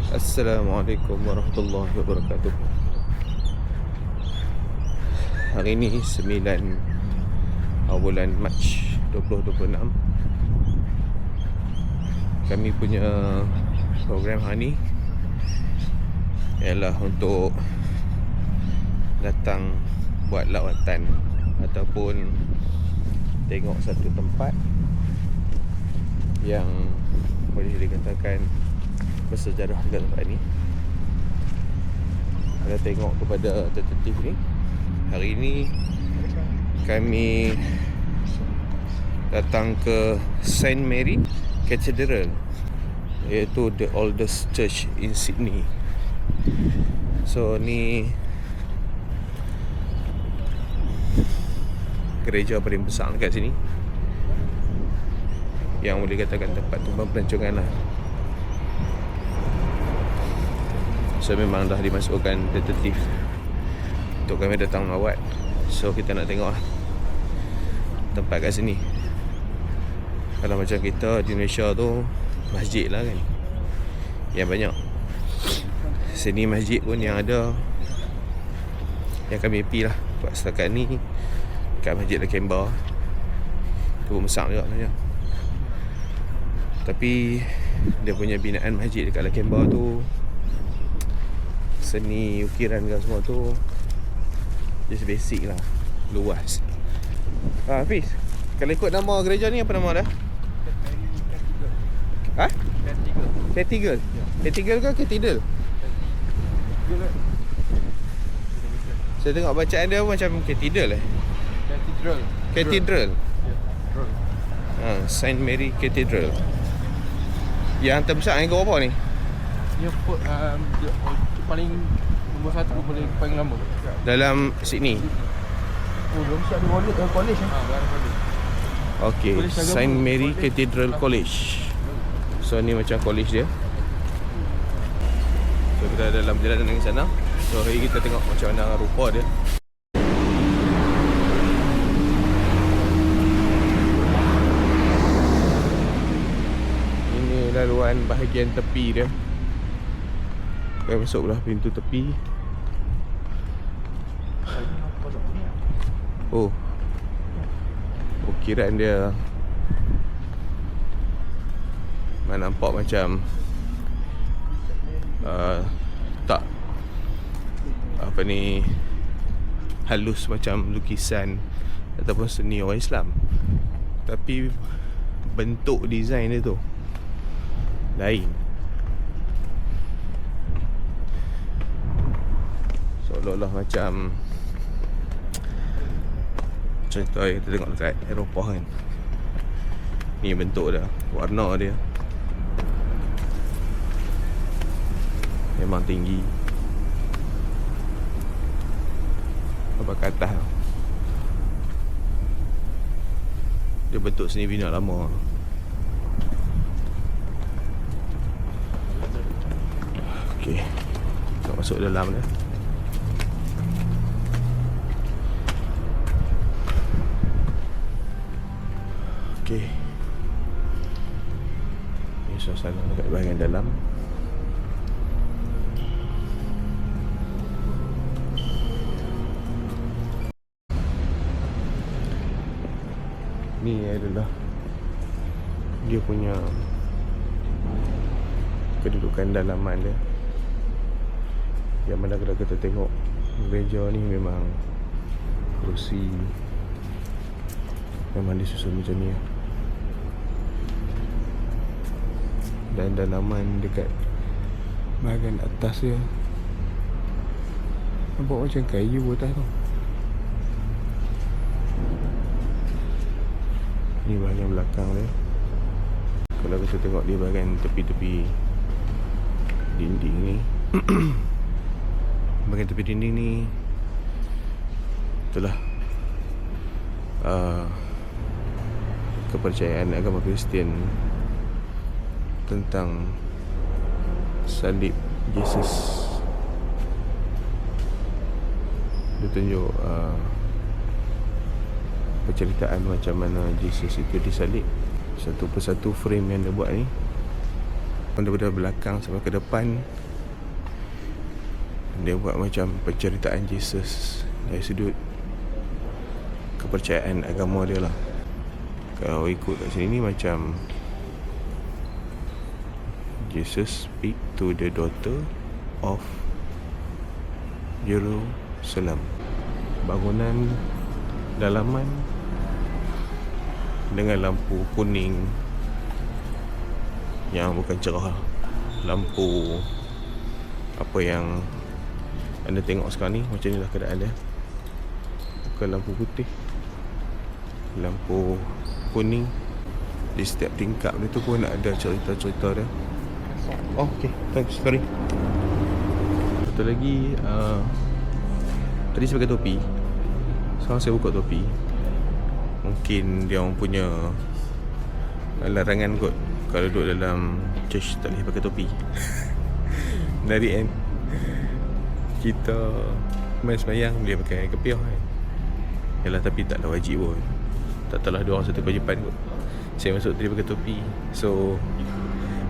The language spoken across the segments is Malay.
Assalamualaikum warahmatullahi wabarakatuh. Hari ini 9 bulan Mac 2026. Kami punya program hari ni ialah untuk datang buat lawatan ataupun tengok satu tempat yang boleh dikatakan bersejarah dekat tempat ni. Kita tengok kepada detektif ni. Hari ni kami datang ke Saint Mary Cathedral, iaitu the oldest church in Sydney. So ni gereja paling besar dekat sini, yang boleh katakan tempat tumpang pelancongan lah. So memang dah dimasukkan detektif untuk kami datang melawat. So kita nak tengok lah tempat kat sini. Kalau macam kita di Malaysia tu, masjid lah kan yang banyak. Sini masjid pun yang ada, yang kami pergi lah buat setakat ni kat Masjid Lakemba. Tu pun besar juga sebenarnya. Tapi dia punya binaan masjid dekat Lakemba tu, seni ukiran ke semua tu just basic lah, luas. Hafiz, kalau ikut nama gereja ni apa nama dah? Ha? Cathedral. Cathedral ke Cathedral? Saya tengok bacaan dia macam Cathedral Cathedral. Saint Mary Cathedral. Yang terbesar yang ke apa ni? Dia paling nombor 1, paling lama dalam Sydney. Oh, dia mesti ada college Okey, Saint Mary Cathedral College. So ni macam college dia. So kita dalam perjalanan ke sana. So hari kita tengok macam mana rupa dia. Ini laluan bahagian tepi dia. Kita masuk belah pintu tepi. Oh, ukiran dia nampak macam tak apa ni, halus macam lukisan ataupun seni orang Islam. Tapi bentuk design dia tu lain. Seolah-olah macam contoh yang kita tengok dekat Eropah kan. Ni bentuk dia, warna dia memang tinggi. Apa kat atas dia bentuk seni bina lama. Okey, kita masuk dalam dia. Okey, ini suasana dekat bahagian dalam. Ni adalah dia punya kedudukan dalaman dia, yang mana kalau kita tengok gereja ni memang kerusi memang disusun macam ni. Dan dalaman dekat bahagian atas dia nampak macam kayu atas tu. Ni bahagian belakang dia. Kalau kita tengok di bahagian tepi-tepi dinding ni bahagian tepi dinding ni itulah kepercayaan agama Kristian tentang salib Yesus. Dia tunjuk penceritaan macam mana Yesus itu disalib. Satu persatu frame yang dia buat ni daripada belakang sampai ke depan. Dia buat macam penceritaan Jesus dari sudut kepercayaan agama dia lah. Kalau ikut kat sini ni macam Jesus speak to the daughter of Jerusalem. Bangunan dalaman dengan lampu kuning yang bukan cerah, lampu apa yang anda tengok sekarang ni. Macam ni lah keadaan dia. Bukan lampu putih, lampu kuning. Di setiap tingkap dia tu pun ada cerita-cerita dia. Oh, okay, thanks, sorry. Satu lagi, tadi saya pakai topi. Sekarang saya buka topi. Mungkin dia orang punya larangan kot kalau duduk dalam church tak boleh pakai topi. Dari kan kita main sembahyang boleh pakai kepiah kan. Yalah, tapi taklah wajib pun. Tak tahulah dia orang satu kewajipan kot. Saya masuk tadi pakai topi. So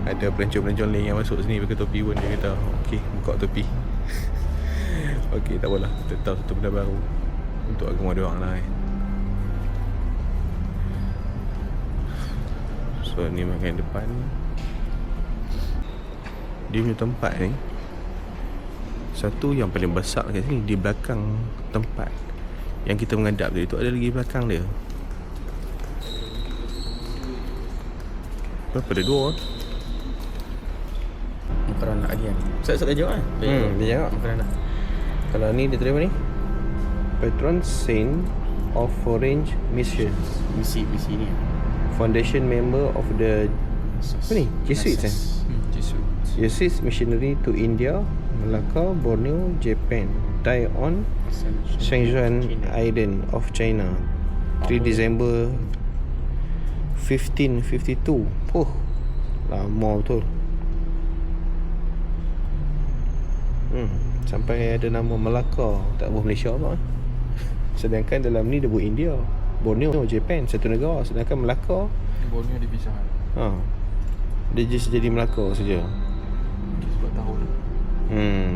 ada pelancong-pelancong lain yang masuk sini pakai topi pun. Dia kata okey, buka topi. Okey, tak apalah, kita tahu satu benda baru untuk agama dia orang lah kan. So ni makan depan. Dia punya tempat ni, satu yang paling besar kat sini, di belakang tempat yang kita menghadap tadi tu ada lagi belakang dia. Berapa ada dua? Makanan lagi kan. Saya jawab kan. Dia jawab. Makanan. Kalau ni dia terima ni Patron Saint of Foreign Mission, Misi ni. Foundation member of the apa ni? Jesuits kan? Jesuits missionary to India, Malacca, Borneo, Japan, Taiwan, Shenzhen Island of China, 3 December 1552. Lama betul. Sampai ada nama Malacca, tak buat Malaysia apa. Sedangkan dalam ni dia buat India, Borneo, Japan, satu negara. Sedangkan Malacca, Borneo dipisah. dia just jadi Melaka saja. Sebab tahun.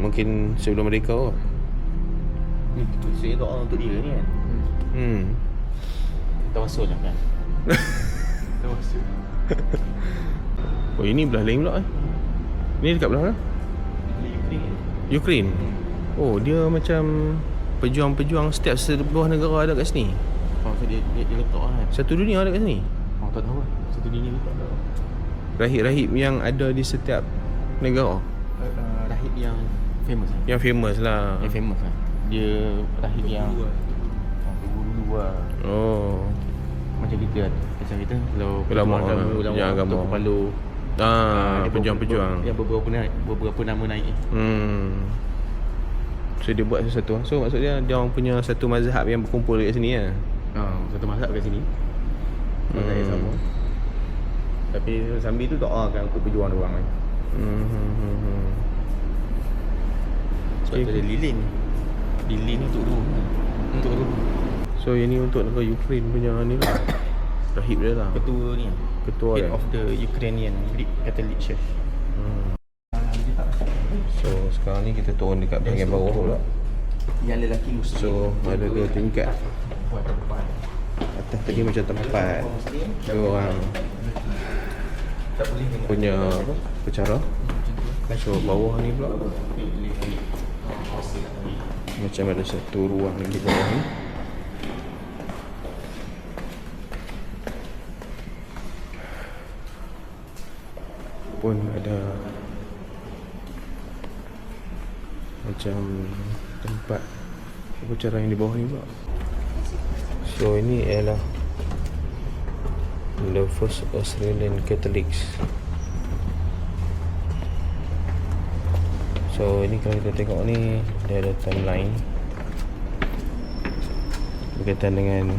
Mungkin sebelum mereka kot. Ni saya doa untuk dia ni kan. Tawasul lah kan. Tawasul. Oh, ini belah lain pula Ni dekat belah mana? Ukraine. Oh, dia macam pejuang-pejuang setiap sebuah negara ada kat sini. So dia letak kan. Satu dunia ada kat sini. Tak tahu lah. Satu dunia ni tak tahu. Rahib-rahib yang ada di setiap negara. Rahib yang famous lah. Yang famous lah. Yang famous lah. Dia rahib yang dulu lah. Oh. Macam kita macam kita kalau Ulama yang agama Palu. Pejuang-pejuang. Yang beberapa nama naik. So dia buat sesuatu. So maksudnya dia orang punya satu mazhab yang berkumpul kat sini lah. Satu mazhab kat sini. Mazhab yang sama. Tapi sambil tu doakan untuk pejuang dia orang kan. Sebab tu ada lilin. Lilin ni untuk ruh. Untuk ruh. So yang ni untuk negara Ukraine punya ni lah. Rahib dia lah. Ketua ni. Ketua Head dia. of the Ukrainian Greek Catholic Church. So sekarang ni kita turun dekat bahagian bawah pula. Yang lelaki Muslim. So ada 2 tingkat. Atas tadi macam tempat dia orang punya apa, pecara. So bawah ni pula macam ada satu ruang di bawah ni. Pun ada macam tempat upacara yang di bawah ni pula. So ini ialah the first Australian Catholics. So ini kalau kita tengok ni, dia ada timeline berkaitan dengan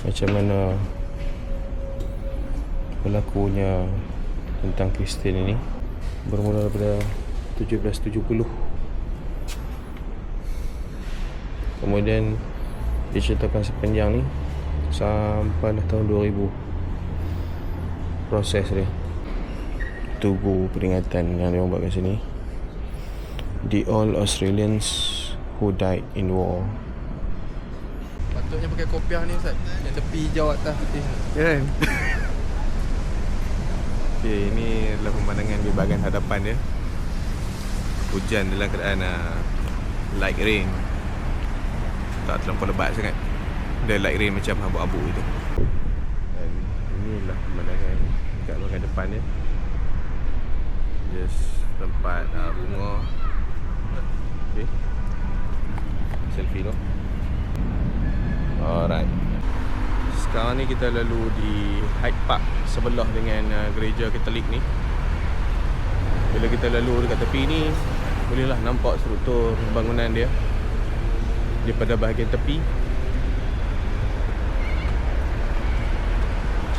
macam mana berlakunya tentang Kristian ini. Bermula daripada 1770. Kemudian diceritakan sepanjang ni sampai dah tahun 2000 proses dia. tugu peringatan yang diorang buat kat sini. The all Australians who died in war. Patutnya pakai kopiah ni Ustaz, yang tepi hijau atas putih. Kan? Okay, ini adalah pemandangan di bahagian hadapan dia. Hujan dalam keadaan light rain. Tak terlampau lebat sangat. Dia light rain macam abu-abu itu. Dan inilah pemandangan dekat bahagian depan dia. Just tempat bunga. Okay, selfie tu. Alright. Sekarang ni kita lalu di Hyde Park sebelah dengan gereja Katolik ni. Bila kita lalu dekat tepi ni, bolehlah nampak struktur bangunan dia daripada bahagian tepi.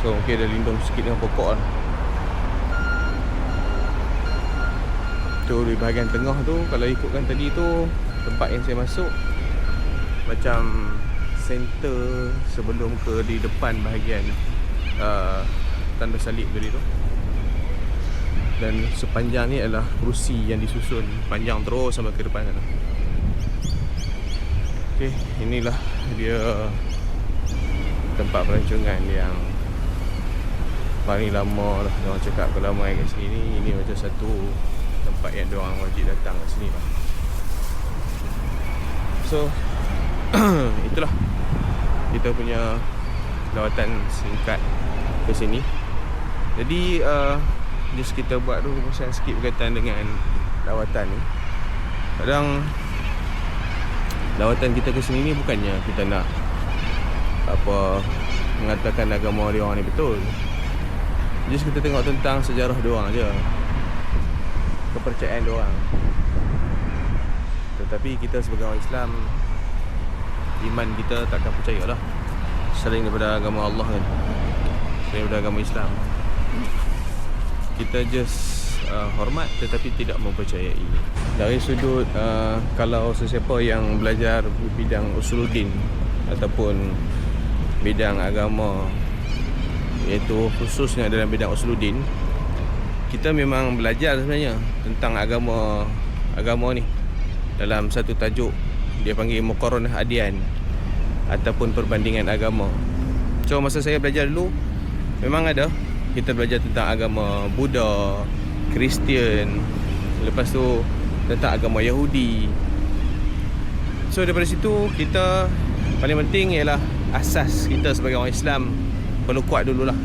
So mungkin ada lindung sikit dengan pokok lah. Tu di bahagian tengah tu, kalau ikutkan tadi tu, tempat yang saya masuk macam center sebelum ke di depan bahagian tanda salib tadi tu. Dan sepanjang ni adalah kerusi yang disusun panjang terus sampai ke depan sana. Okay, inilah dia tempat pelancongan yang paling lama lah. Diorang cakap kalau main kat sini ni, ini macam satu tempat yang diorang wajib datang kat sini lah. So itulah kita punya lawatan singkat ke sini. Jadi just kita buat dulu pasal sikit berkaitan dengan lawatan ni. Kadang lawatan kita ke sini ni bukannya kita nak mengatakan agama dia orang ni betul. Just kita tengok tentang sejarah dia orang je, kepercayaan dia orang. Tetapi kita sebagai orang Islam, iman kita takkan percaya lah selain daripada agama Allah kan, selain daripada agama Islam. Kita just hormat tetapi tidak mempercayai. Dari sudut kalau sesiapa yang belajar bidang usuluddin ataupun bidang agama, iaitu khususnya dalam bidang usuluddin, kita memang belajar sebenarnya tentang agama ni dalam satu tajuk dia panggil Muqarranah Adyan ataupun perbandingan agama. So masa saya belajar dulu memang ada, kita belajar tentang agama Buddha, Kristian, lepas tu tentang agama Yahudi. So daripada situ kita paling penting ialah asas kita sebagai orang Islam perlu kuat dululah,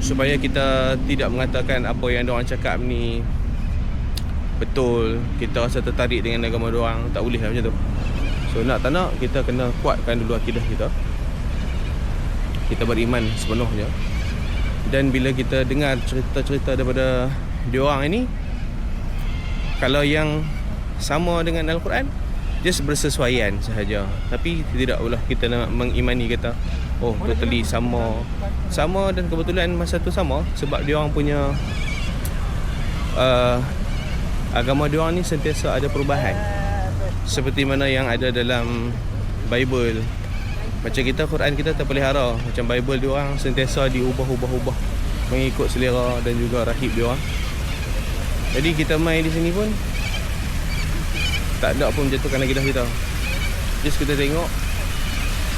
supaya kita tidak mengatakan apa yang diorang cakap ni betul, kita rasa tertarik dengan agama diorang. Tak boleh lah macam tu. So nak tak nak, kita kena kuatkan dulu akidah kita. Kita beriman sepenuhnya. Dan bila kita dengar cerita-cerita daripada diorang ini, kalau yang sama dengan Al-Quran, just bersesuaian sahaja. Tapi tidak pula kita nak mengimani kata oh totally sama. Sama dan kebetulan masa tu sama, sebab diorang punya agama diorang ni sentiasa ada perubahan. Seperti mana yang ada dalam Bible. Macam kita, Quran kita terpelihara. Macam Bible diorang sentiasa diubah-ubah mengikut selera dan juga rahib diorang. Jadi kita main di sini pun tak ada pun menjatuhkan akidah kita. Just kita tengok,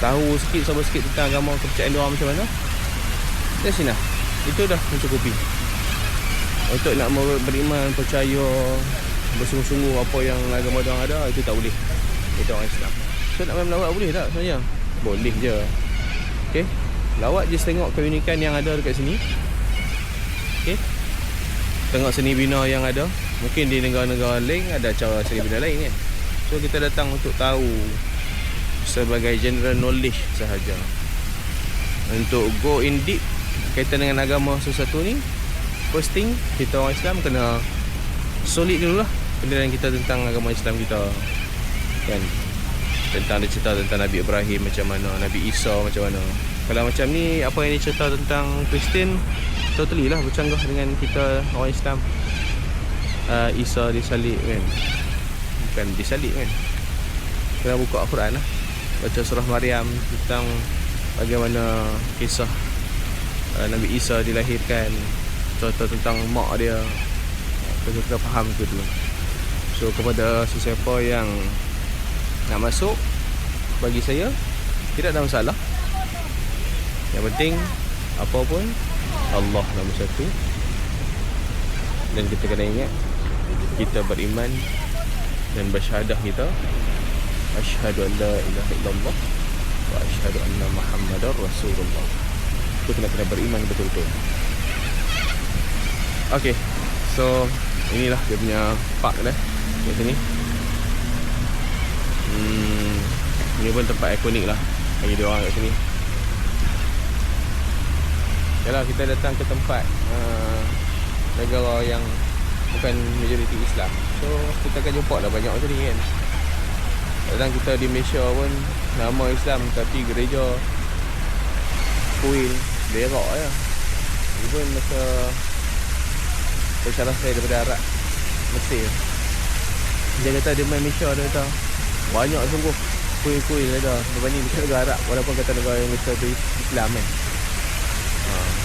tahu sikit, sabar sikit tentang agama kepercayaan diorang macam mana. Dari sini lah, itu dah mencukupi. Untuk nak beriman, percaya bersungguh-sungguh apa yang agama diorang ada, itu tak boleh. Itu orang Islam. So nak main melawat boleh tak sebenarnya? Boleh je. Okay, lawat just tengok keunikan yang ada dekat sini. Okay, tengok seni bina yang ada. Mungkin di negara-negara lain ada cara seni bina lain kan. So kita datang untuk tahu sebagai general knowledge sahaja. Untuk go in deep kaitan dengan agama sesuatu ni, first thing kita orang Islam kena solid dulu lah pendirian kita tentang agama Islam kita kan. Tentang dia cerita tentang Nabi Ibrahim macam mana, Nabi Isa macam mana. Kalau macam ni, apa yang dia cerita tentang Kristian, totally lah bercanggah dengan kita orang Islam. Isa disalib kan, bukan disalib kan, kena buka Al-Quran lah, baca surah Maryam tentang bagaimana kisah Nabi Isa dilahirkan. contoh tentang mak dia, kita faham tu dulu. So kepada sesiapa yang nak masuk, bagi saya tidak ada masalah. Yang penting apa pun Allah nombor satu. Dan kita kena ingat, kita beriman dan bersyahadah kita, asyhadu an la ilaha illallah wa asyhadu anna Muhammadar Rasulullah. Itu kena beriman betul-betul. Okay, so inilah dia punya park dah kat sini. Ini pun tempat ikonik lah bagi dia orang kat sini. Yalah, kita datang ke tempat negara yang bukan majoriti Islam, so kita akan jumpa dah banyak macam ni kan. Kadang kita di Malaysia pun nama Islam tapi gereja kuil berak je. Ini pun masa salah saya daripada Arab Mesir, dia kata dia main Malaysia, dia kata banyak sungguh kuil-kuil ada berbanding dekat negara Arab, walaupun kata negara yang Malaysia tu Islam kan.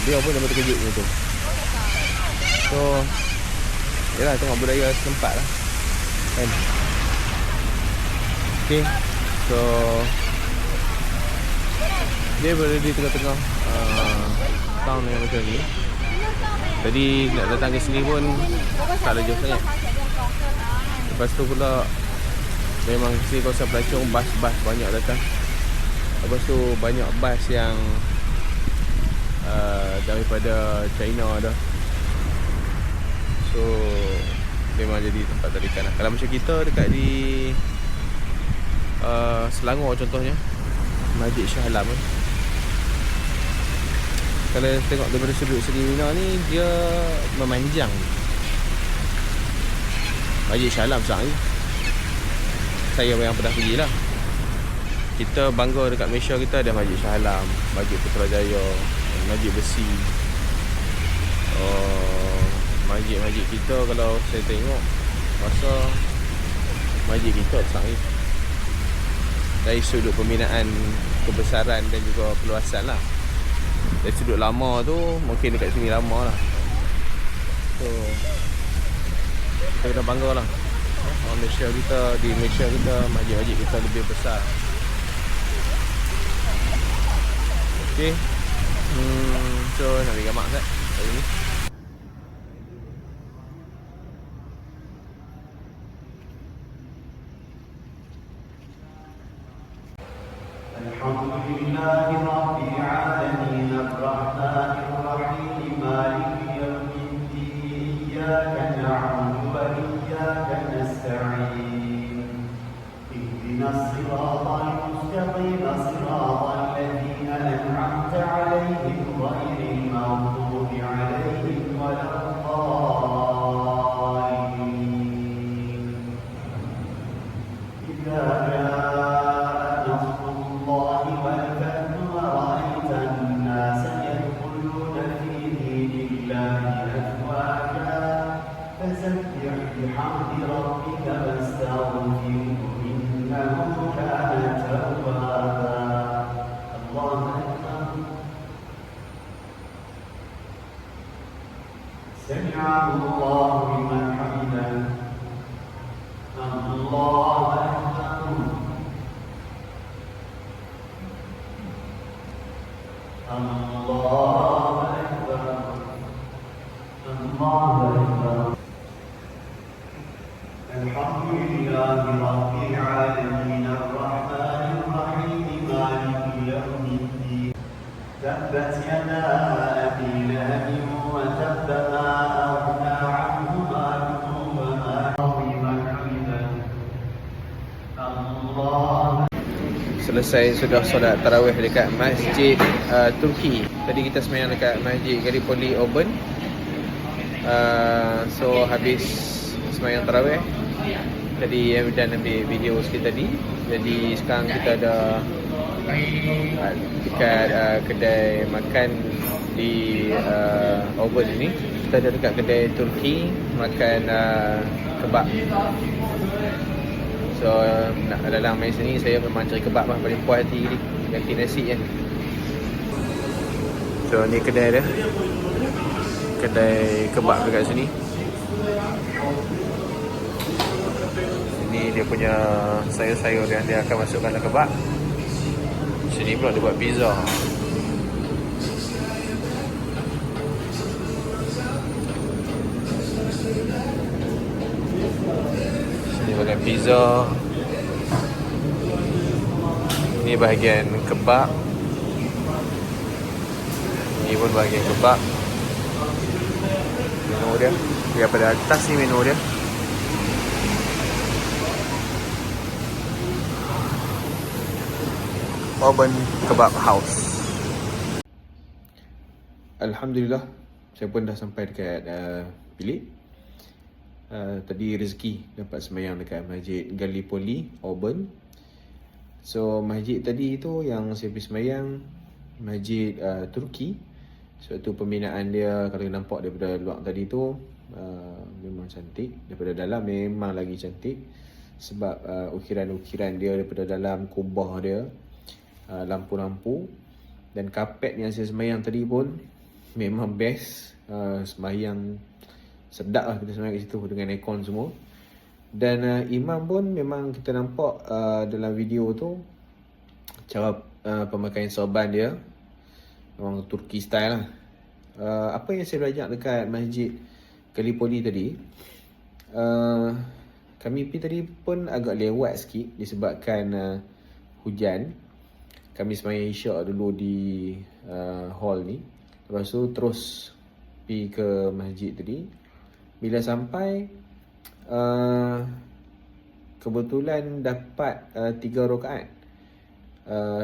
Dia pun dah terkejut macam tu. So yalah, tengok budaya setempat lah kan. Okay, so dia berada di tengah-tengah town yang macam ni. Jadi nak datang ke sini pun tak ada jauh sangat. Lepas tu pula memang sini kawasan pelancong, bas-bas banyak datang. Lepas tu banyak bas yang daripada China dah. So memang jadi tempat tarikan lah. Kalau macam kita dekat di Selangor contohnya, Masjid Shah Alam kan. Kalau tengok daripada sudut Seri Mina ni, dia memanjang. Masjid Shah Alam besar ni. Saya yang pernah pergi lah. Kita bangga dekat Malaysia kita ada Masjid Shah Alam, Masjid Putrajaya, Masjid Besi. Masjid-masjid kita kalau saya tengok masa masjid kita besar ni. Dari sudut pembinaan, kebesaran dan juga perluasan lah. Dari sudut lama tu mungkin dekat sini lama lah. So kita kena bangga lah. Orang Malaysia kita, di Malaysia kita, masjid-masjid kita lebih besar. Okay. So nak pergi gamak tak hari ni? Alhamdulillah Rabbil Alamin Ar-Rahmanir Rahim Maliki Yawmiddin Iyyaka na'budu wa iyyaka nasta'in Ihdinas siratal mustaqim siratal ladzina an'amta 'alaihim ghairil maghdubi 'alaihim waladdallin. Idza بحمد ربك واستغفره إنه كان توابا. الله أكبر. سمع الله لمن حمده. الله أكبر. الله أكبر. الله أكبر. الحمد لله رب العالمين الرحمن الرحيم مالك يوم الدين. تبت يدا أبي لهب وتب ما أغنى عنه ماله وما لمن حمده. الله. Selesai sudah solat tarawih dekat Masjid Turki. Tadi kita sembahyang dekat Masjid Gallipoli Auburn. So habis sembahyang tarawih tadi Amidan ambil video sikit tadi. Jadi sekarang kita ada dekat kedai makan di Auburn ni. Kita ada dekat kedai Turki makan kebab. So nak dalam main sini saya memang cari kebab lah, paling puas hati ni ganti nasi kan. So ni kedai dia, kedai kebab dekat sini. Ini dia punya sayur-sayur yang dia akan masukkan dalam kebab. Sini pula dia buat pizza. Sini bahagian pizza. Ini bahagian kebab. Ini pun bahagian kebab. Menu dia. Dia pada atas ni menu dia. Urban Kebab House. Alhamdulillah, saya pun dah sampai dekat bilik. Tadi rezeki dapat sembahyang dekat Masjid Gallipoli Auburn. So masjid tadi tu yang saya pergi sembahyang, masjid Turki. Sebab tu pembinaan dia kalau nampak daripada luar tadi tu memang cantik. Daripada dalam memang lagi cantik. Sebab ukiran-ukiran dia daripada dalam, kubah dia, lampu-lampu, dan kapet yang saya sembahyang tadi pun memang best. Sembahyang sedap lah kita sembahyang kat situ dengan aircon semua. Dan imam pun memang kita nampak dalam video tu cara pemakaian sorban dia memang Turki style lah. Apa yang saya belajar dekat Masjid Gallipoli tadi, kami pergi tadi pun agak lewat sikit disebabkan hujan. Kami sembahyang isyak dulu di hall ni. Lepas tu terus pergi ke masjid tadi. Bila sampai kebetulan dapat 3 rakaat.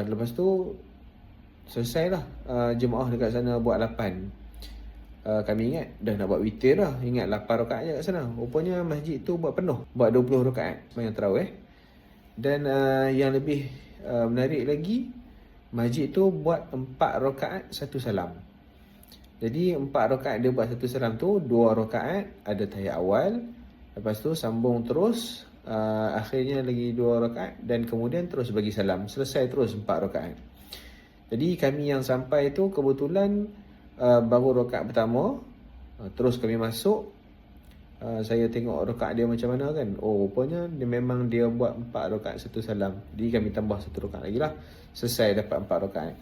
Lepas tu selesai lah jemaah dekat sana buat 8. Kami ingat dah nak buat witir lah. Ingat 8 rakaat je kat sana. Rupanya masjid tu buat penuh. Buat 20 rakaat sembahyang tarawih. Dan yang lebih menarik lagi, masjid tu buat 4 rakaat 1 salam. Jadi 4 rakaat dia buat 1 salam tu, 2 rakaat ada tahiyat awal, lepas tu sambung terus, akhirnya lagi 2 rakaat, dan kemudian terus bagi salam. Selesai terus 4 rakaat. Jadi kami yang sampai tu kebetulan baru rakaat pertama. Terus kami masuk, saya tengok rakaat dia macam mana kan. Oh, rupanya dia buat 4 rakaat 1 salam. Jadi kami tambah 1 rakaat lagi lah. Selesai dapat 4 rakaat.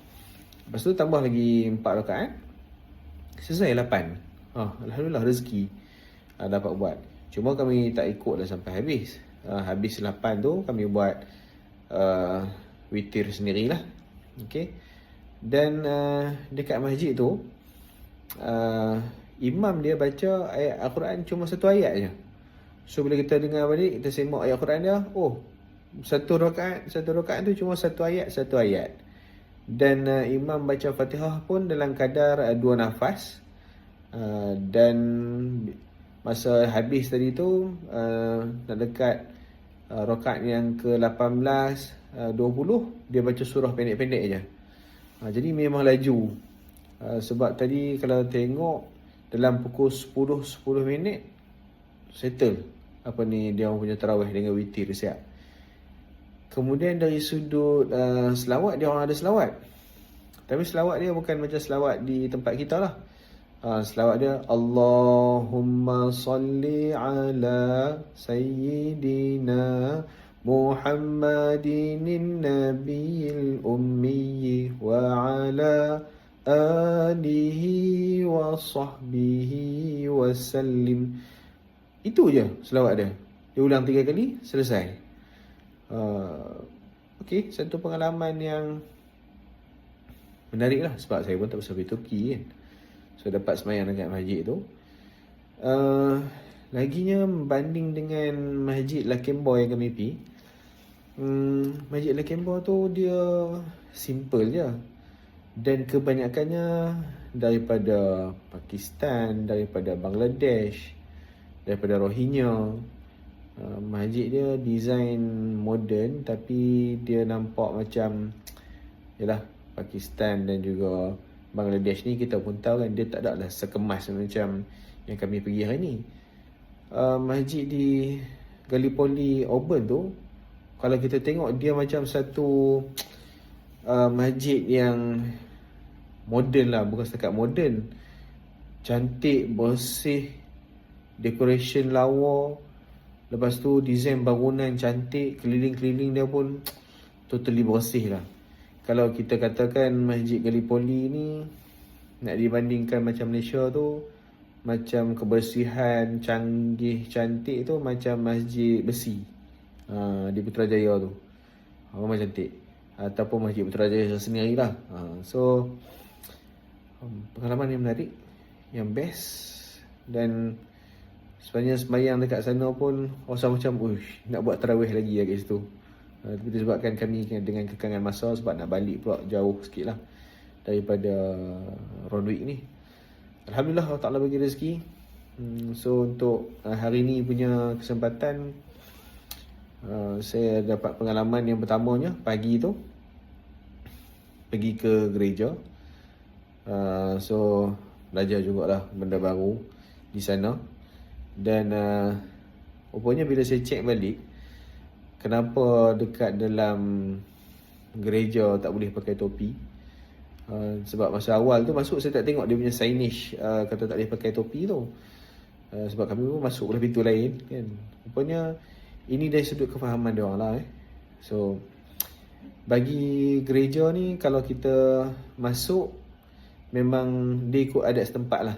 Lepas tu tambah lagi 4 rakaat. Selesai 8. Alhamdulillah rezeki dapat buat. Cuma kami tak ikut dah sampai habis. Habis 8 tu kami buat witir sendirilah. Okay. Dan dekat masjid tu imam dia baca ayat Al-Quran cuma 1 ayat je. So bila kita dengar balik, kita semak ayat Al-Quran dia, satu rakaat tu cuma 1 ayat. Dan imam baca Fatihah pun dalam kadar 2 nafas. Dan masa habis tadi tu nak dekat rakaat yang ke-18, 20, dia baca surah pendek-pendek je. Jadi memang laju. Sebab tadi kalau tengok dalam pukul 10 minit settle dia orang punya tarawih dengan witir siap. Kemudian dari sudut selawat, dia orang ada selawat. Tapi selawat dia bukan macam selawat di tempat kita lah. Selawat dia Allahumma salli ala sayyidina Muhammadin nabiyil ummi wa ala alihi wa sahbihi wa sallim. Itu je selawat dia. Dia ulang 3 kali, selesai. Okay, satu pengalaman yang menarik lah. Sebab saya pun tak pasal pergi Turki kan. So dapat sembahyang dekat masjid tu. Laginya banding dengan Masjid Lakemba yang kami pergi, Masjid Lakemba tu dia simple je. Dan kebanyakannya daripada Pakistan, daripada Bangladesh, daripada Rohingya. Masjid dia design moden, tapi dia nampak macam yalah, Pakistan dan juga Bangladesh ni kita pun tahu kan, dia tak ada lah sekemas macam yang kami pergi hari ni. Masjid di Gallipoli Auburn tu, kalau kita tengok dia macam satu masjid yang moden lah, bukan setakat moden, cantik, bersih, decoration lawa. Lepas tu design bangunan cantik, keliling-keliling dia pun totally bersih lah. Kalau kita katakan Masjid Gallipoli ni nak dibandingkan macam Malaysia tu, macam kebersihan, canggih, cantik tu macam Masjid Besi di Putrajaya tu, memang cantik. Ataupun Masjid Putrajaya sendiri lah. So pengalaman yang menarik, yang best. Dan sebenarnya sembahyang dekat sana pun rasa macam nak buat tarawih lagi kat situ. Tapi disebabkan kami dengan kekangan masa, sebab nak balik pula jauh sikit lah daripada Rondwick ni. Alhamdulillah Allah Ta'ala bagi rezeki. So untuk hari ni punya kesempatan, saya dapat pengalaman yang pertamanya pagi tu pergi ke gereja. So belajar jugalah benda baru di sana. Dan rupanya bila saya cek balik, kenapa dekat dalam gereja tak boleh pakai topi. Sebab masa awal tu masuk, saya tak tengok dia punya signage kata tak boleh pakai topi tu. Sebab kami pun masuk dari pintu lain kan. Rupanya ini dari sudut kefahaman dia orang lah. So bagi gereja ni, kalau kita masuk memang dia ikut adat setempat lah.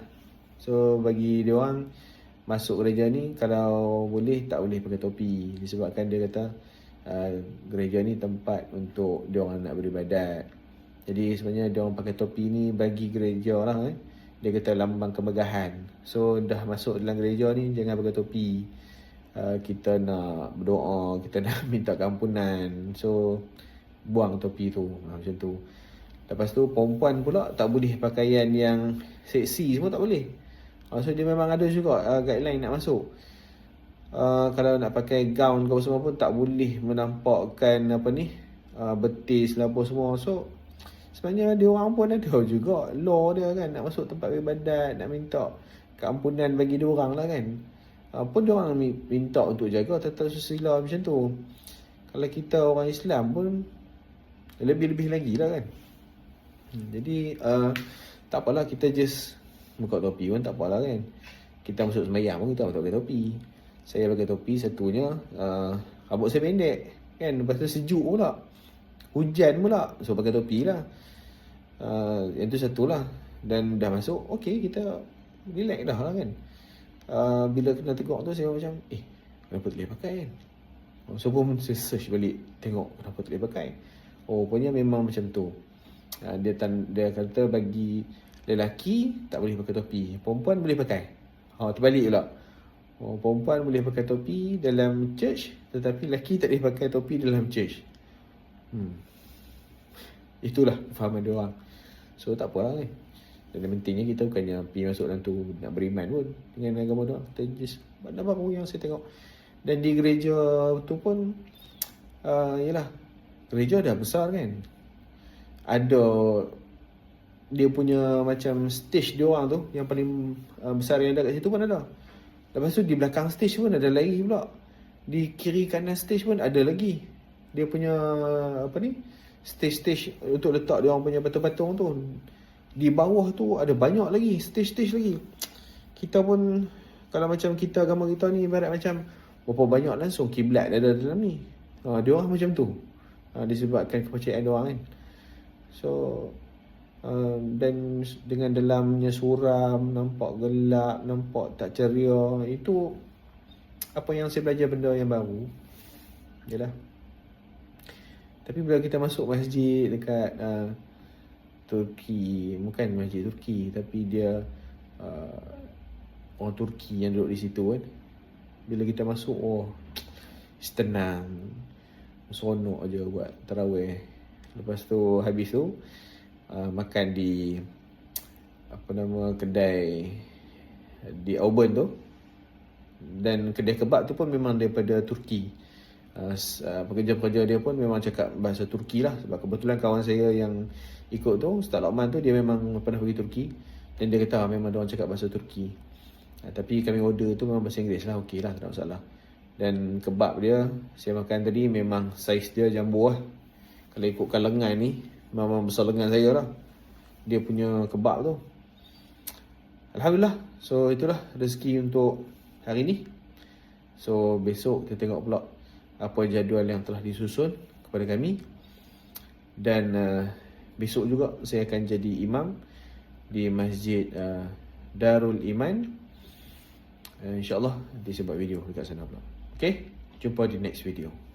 So bagi dia orang masuk gereja ni, kalau boleh tak boleh pakai topi, disebabkan dia kata gereja ni tempat untuk dia orang nak beribadat. Jadi sebenarnya dia orang pakai topi ni bagi gereja lah dia kata lambang kemegahan. So dah masuk dalam gereja ni jangan pakai topi. Kita nak berdoa, kita nak minta keampunan, so buang topi tu, macam tu. Lepas tu perempuan pula tak boleh pakaian yang seksi semua, tak boleh. So dia memang ada juga guideline nak masuk. Kalau nak pakai gown ke semua pun tak boleh menampakkan betis lah apa semua. So sebenarnya dia orang pun ada juga law dia kan, nak masuk tempat ibadat, nak minta keampunan bagi dia orang lah kan. Pun dia orang minta untuk jaga tata susila macam tu. Kalau kita orang Islam pun lebih-lebih lagi lah kan. Jadi tak apalah, kita just buka topi pun tak apalah kan. Kita masuk sembahyang pun kita tak pakai topi. Saya pakai topi, satunya rambut saya pendek kan. Lepas tu sejuk pula, hujan pula, so pakai topi lah. Yang tu satulah. Dan dah masuk, okey, kita relax dah lah kan. Bila kena tengok tu, saya macam kenapa tak boleh pakai kan. So pun saya search balik, tengok kenapa tak boleh pakai. Rupanya memang macam tu. Dia kata bagi lelaki tak boleh pakai topi, perempuan boleh pakai. Terbalik pula. Perempuan boleh pakai topi dalam church, tetapi lelaki tak boleh pakai topi dalam church. Itulah fahaman dia orang. So tak apalah kan. Dan yang pentingnya kita bukannya pergi masuk dalam tu nak beriman pun dengan agama dia orang. Kita just benda baru yang saya tengok. Dan di gereja tu pun yalah, gereja dah besar kan. Ada dia punya macam stage dia orang tu, yang paling besar yang ada kat situ pun ada. Lepas tu di belakang stage pun ada lagi pula. Di kiri kanan stage pun ada lagi. Dia punya stage-stage untuk letak dia orang punya patung-patung tu. Di bawah tu ada banyak lagi stage-stage lagi. Kita pun kalau macam kita, agama kita ni ibarat macam berapa banyak langsung kiblat ada dalam ni. Dia orang macam tu. Disebabkan kepercayaan dia orang kan. So dan dengan dalamnya suram, nampak gelap, nampak tak ceria. Itu apa yang saya belajar, benda yang baru. Yalah. Tapi bila kita masuk masjid dekat Turki, bukan masjid Turki, tapi dia orang Turki yang duduk di situ kan. Bila kita masuk, tenang, seronok aja buat tarawih. Lepas tu habis tu makan di kedai di Auburn tu. Dan kedai kebab tu pun memang daripada Turki. Pekerja-pekerja dia pun memang cakap bahasa Turki lah. Sebab kebetulan kawan saya yang ikut tu, Ustaz Lokman tu, dia memang pernah pergi Turki. Dan dia kata memang dia orang cakap bahasa Turki. Tapi kami order tu memang bahasa Inggeris lah. Okey lah, tak ada masalah. Dan kebab dia saya makan tadi memang saiz dia jumbo lah. Kalau ikutkan lengan ni, memang besar lengan saya lah dia punya kebab tu. Alhamdulillah. So itulah rezeki untuk hari ni. So besok kita tengok pula apa jadual yang telah disusun kepada kami. Dan besok juga saya akan jadi imam di Masjid Darul Iman. InsyaAllah nanti saya buat video dekat sana pula. Okay, jumpa di next video.